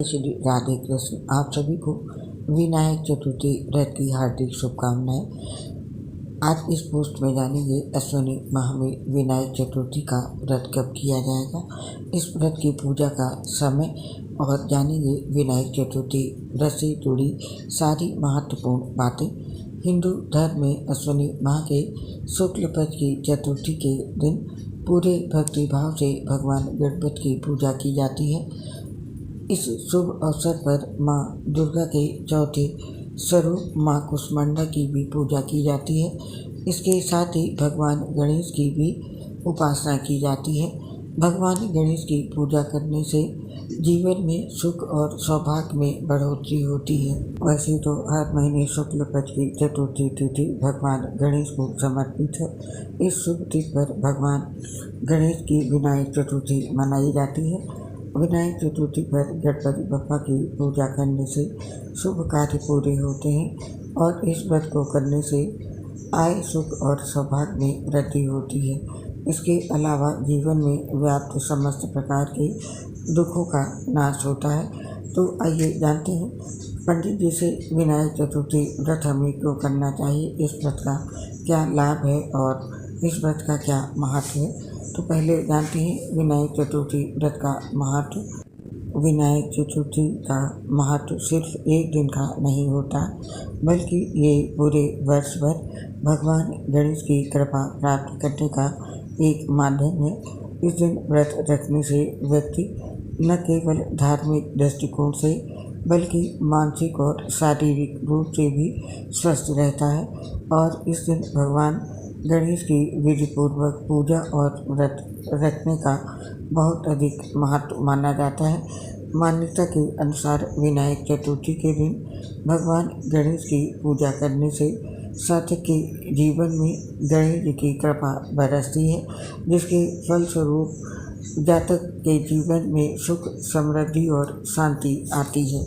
श्री राधे कृष्ण। आप सभी को विनायक चतुर्थी व्रत की हार्दिक शुभकामनाएं। आज इस पोस्ट में जानेंगे अश्विनी माह में विनायक चतुर्थी का व्रत कब किया जाएगा, इस व्रत की पूजा का समय और जानेंगे विनायक चतुर्थी व्रत से जुड़ी सारी महत्वपूर्ण बातें। हिंदू धर्म में अश्विनी माह के शुक्ल पक्ष की चतुर्थी के दिन पूरे भक्तिभाव से भगवान गणपति की पूजा की जाती है। इस शुभ अवसर पर माँ दुर्गा के चौथे स्वरूप माँ कुष्मांडा की भी पूजा की जाती है। इसके साथ ही भगवान गणेश की भी उपासना की जाती है। भगवान गणेश की पूजा करने से जीवन में सुख और सौभाग्य में बढ़ोतरी होती है। वैसे तो हर महीने शुक्ल पक्ष की चतुर्थी तिथि भगवान गणेश को समर्पित है। इस शुभ तिथि पर भगवान गणेश की विनायक चतुर्थी मनाई जाती है। विनायक चतुर्थी पर गणपति बप्पा की पूजा करने से शुभ कार्य पूरे होते हैं और इस व्रत को करने से आय, सुख और सौभाग्य में वृद्धि होती है। इसके अलावा जीवन में व्याप्त समस्त प्रकार के दुखों का नाश होता है। तो आइए जानते हैं पंडित जी से विनायक चतुर्थी व्रत हमें क्यों करना चाहिए, इस व्रत का क्या लाभ है और इस व्रत का क्या महत्व है। तो पहले जानते हैं विनायक चतुर्थी व्रत का महत्व। विनायक चतुर्थी का महत्व सिर्फ एक दिन का नहीं होता, बल्कि ये पूरे वर्ष भर भगवान गणेश की कृपा प्राप्त करने का एक माध्यम है। इस दिन व्रत रखने से व्यक्ति न केवल धार्मिक दृष्टिकोण से बल्कि मानसिक और शारीरिक रूप से भी स्वस्थ रहता है और इस दिन भगवान गणेश की विधिपूर्वक पूजा और व्रत रखने का बहुत अधिक महत्व माना जाता है। मान्यता के अनुसार विनायक चतुर्थी के दिन भगवान गणेश की पूजा करने से साधक के जीवन में गणेश जी की कृपा बरसती है, जिसके फलस्वरूप जातक के जीवन में सुख, समृद्धि और शांति आती है।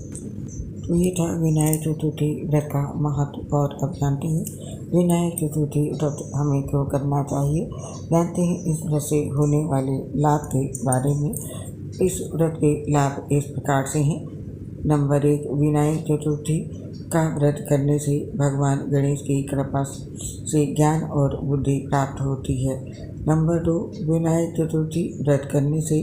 तो ये था विनायक चतुर्थी व्रत का महत्व। और अब जानते हैं विनायक चतुर्थी व्रत हमें क्यों करना चाहिए। जानते हैं इस व्रत से होने वाले लाभ के बारे में। इस व्रत के लाभ इस प्रकार से हैं। नंबर 1, विनायक चतुर्थी का व्रत करने से भगवान गणेश की कृपा से ज्ञान और बुद्धि प्राप्त होती है। नंबर 2, विनायक चतुर्थी व्रत करने से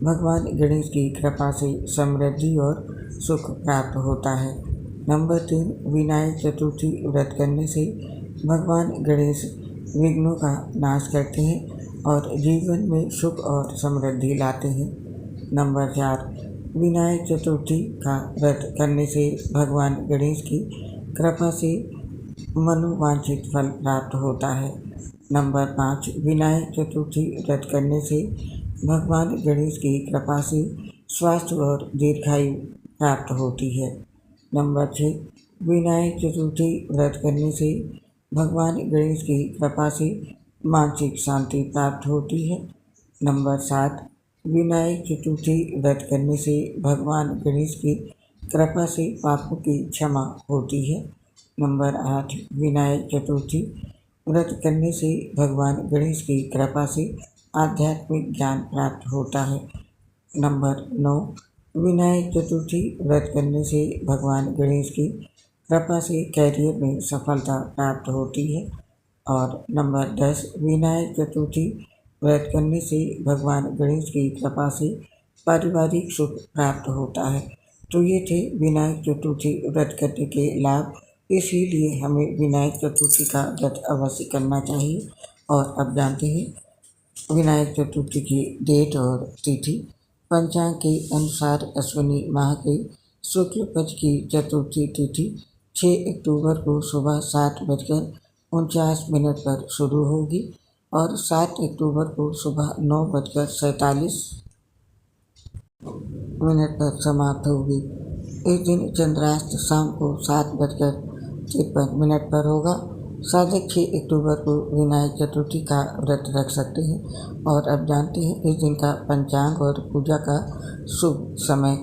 भगवान गणेश की कृपा से समृद्धि और सुख प्राप्त होता है। नंबर 3, विनायक चतुर्थी व्रत करने से भगवान गणेश विघ्नों का नाश करते हैं और जीवन में सुख और समृद्धि लाते हैं। नंबर 4, विनायक चतुर्थी का व्रत करने से भगवान गणेश की कृपा से मनोवांछित फल प्राप्त होता है। नंबर 5, विनायक चतुर्थी व्रत करने से भगवान गणेश की कृपा से स्वास्थ्य और दीर्घायु प्राप्त होती है। नंबर 6, विनायक चतुर्थी व्रत करने से भगवान गणेश की कृपा से मानसिक शांति प्राप्त होती है। नंबर 7, विनायक चतुर्थी व्रत करने से भगवान गणेश की कृपा से पापों की क्षमा होती है। नंबर 8, विनायक चतुर्थी व्रत करने से भगवान गणेश की कृपा से आध्यात्मिक ज्ञान प्राप्त होता है। नंबर 9, विनायक चतुर्थी व्रत करने से भगवान गणेश की कृपा से कैरियर में सफलता प्राप्त होती है। और नंबर 10, विनायक चतुर्थी व्रत करने से भगवान गणेश की कृपा से पारिवारिक सुख प्राप्त होता है। तो ये थे विनायक चतुर्थी व्रत करने के लाभ। इसीलिए हमें विनायक चतुर्थी का व्रत अवश्य करना चाहिए। और अब जानते हैं विनायक चतुर्थी की डेट और तिथि। पंचांग के अनुसार अश्विनी माह के शुक्ल पक्ष की चतुर्थी तिथि 6 अक्टूबर को सुबह 7:49 पर शुरू होगी और 7 अक्टूबर को सुबह 9:47 पर समाप्त होगी। इस दिन चंद्रास्त शाम को 7:53 पर होगा। साधक 6 अक्टूबर को विनायक चतुर्थी का व्रत रख सकते हैं। और अब जानते हैं इस दिन का पंचांग और पूजा का शुभ समय।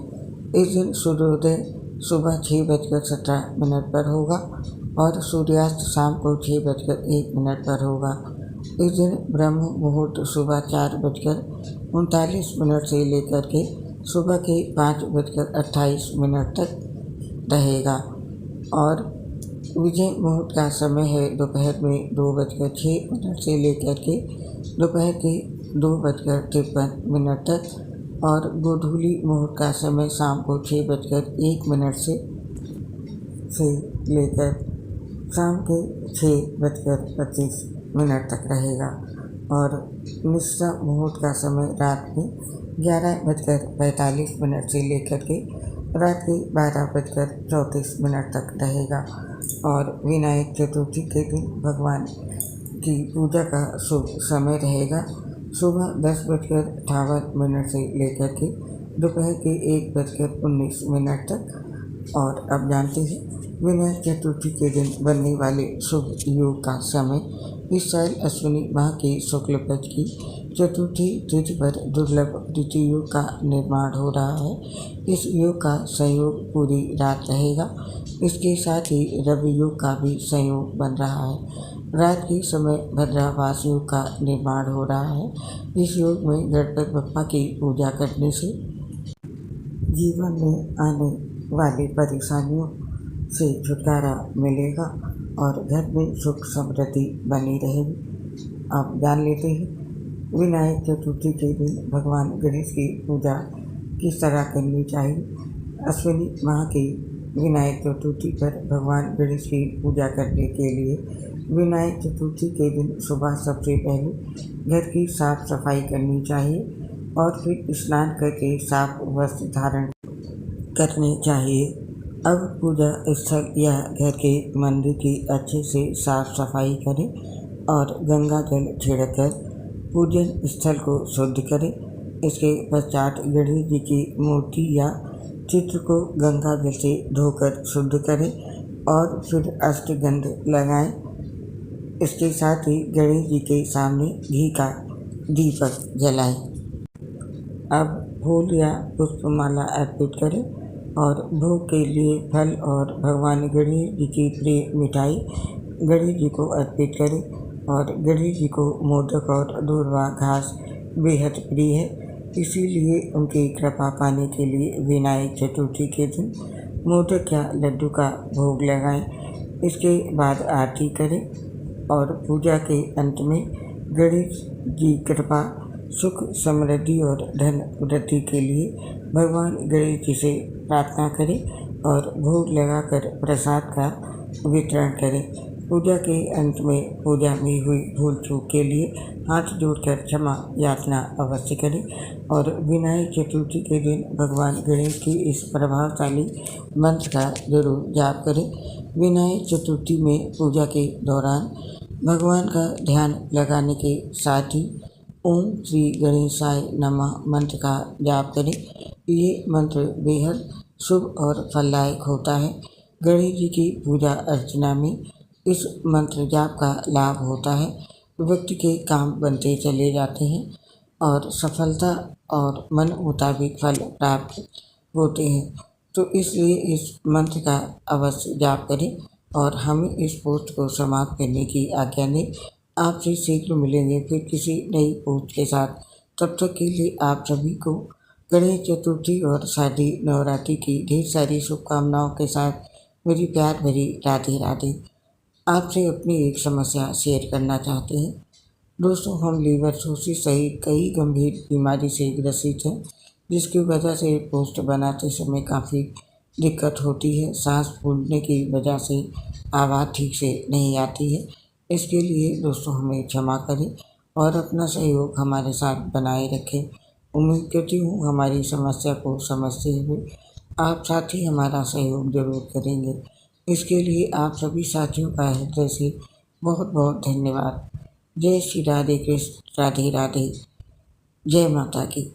इस दिन सूर्योदय सुबह 6:17 पर होगा और सूर्यास्त शाम को 6:01 पर होगा। इस दिन ब्रह्म मुहूर्त सुबह 4:39 से लेकर के सुबह के 5:28 तक रहेगा और विजय मुहूर्त का समय है दोपहर में 2:06 से लेकर के दोपहर के 2:53 तक और गोधूली मुहूर्त का समय शाम को 6:01 से लेकर शाम के 6:25 तक रहेगा और मिश्रा मुहूर्त का समय रात में 11:45 से लेकर के रात के 12:34 तक रहेगा और विनायक चतुर्थी के दिन भगवान की पूजा का शुभ समय रहेगा सुबह 10:58 से लेकर के दोपहर के 1:19 तक। और अब जानते हैं विनायक चतुर्थी के दिन बनने वाले शुभ योग का समय। इस साल अश्विनी माह की शुक्ल पक्ष की चतुर्थी तिथि पर दुर्लभ प्रीति योग का निर्माण हो रहा है। इस योग का संयोग पूरी रात रहेगा। इसके साथ ही रवि योग का भी संयोग बन रहा है। रात के समय भद्रावास योग का निर्माण हो रहा है। इस योग में गणपति बप्पा की पूजा करने से जीवन में आने वाली परेशानियों से छुटकारा मिलेगा और घर में सुख समृद्धि बनी रहेगी। अब जान लेते हैं विनायक चतुर्थी के दिन भगवान गणेश की पूजा किस तरह करनी चाहिए। अश्विनी माह की विनायक चतुर्थी पर भगवान गणेश की पूजा करने के लिए विनायक चतुर्थी के दिन सुबह सबसे पहले घर की साफ सफाई करनी चाहिए और फिर स्नान करके साफ वस्त्र धारण करने चाहिए। अब पूजा स्थल या घर के मंदिर की अच्छे से साफ सफाई करें और गंगा जल छिड़ककर पूजन स्थल को शुद्ध करें। इसके पश्चात गणेश जी की मूर्ति या चित्र को गंगा जल से धोकर शुद्ध करें और फिर अष्टगंध लगाएं। इसके साथ ही गणेश जी के सामने घी का दीपक जलाएं। अब फूल या पुष्पमाला अर्पित करें और भोग के लिए फल और भगवान गणेश जी की प्रिय मिठाई गणेश जी को अर्पित करें। और गणेश जी को मोदक और दूर्वा घास बेहद प्रिय है, इसीलिए उनकी कृपा पाने के लिए विनायक चतुर्थी के दिन मोदक या लड्डू का भोग लगाएं। इसके बाद आरती करें और पूजा के अंत में गणेश जी कृपा सुख समृद्धि और धन वृद्धि के लिए भगवान गणेश जी से प्रार्थना करें और भोग लगाकर प्रसाद का वितरण करें। पूजा के अंत में पूजा में हुई भूल चूक के लिए हाथ जोड़कर क्षमा याचना अवश्य करें और विनायक चतुर्थी के दिन भगवान गणेश की इस प्रभावशाली मंत्र का जरूर जाप करें। विनायक चतुर्थी में पूजा के दौरान भगवान का ध्यान लगाने के साथ ही ओम श्री गणेशाय नमः मंत्र का जाप करें। ये मंत्र बेहद शुभ और फलदायक होता है। गणेश जी की पूजा अर्चना में इस मंत्र जाप का लाभ होता है। व्यक्ति के काम बनते चले जाते हैं और सफलता और मन मुताबिक फल प्राप्त होते हैं। तो इसलिए इस मंत्र का अवश्य जाप करें और हमें इस पोस्ट को समाप्त करने की आज्ञा दें। आपसे शीघ्र मिलेंगे फिर किसी नई पोस्ट के साथ। तब तक के लिए आप सभी को गणेश चतुर्थी और शारदीय नवरात्रि की ढेर सारी शुभकामनाओं के साथ मेरी प्यार भरी राधे राधे। आपसे अपनी एक समस्या शेयर करना चाहते हैं। दोस्तों, हम लीवर सोसिस सहित कई गंभीर बीमारी से ग्रसित हैं, जिसकी वजह से पोस्ट बनाते समय काफ़ी दिक्कत होती है। सांस फूलने की वजह से आवाज़ ठीक से नहीं आती है। इसके लिए दोस्तों हमें क्षमा करें और अपना सहयोग हमारे साथ बनाए रखें। उम्मीद करती हूँ हमारी समस्या को समझते हुए आप साथ ही हमारा सहयोग जरूर करेंगे। इसके लिए आप सभी साथियों का हृदय से बहुत बहुत धन्यवाद। जय श्री राधे कृष्ण, राधे राधे, जय माता की।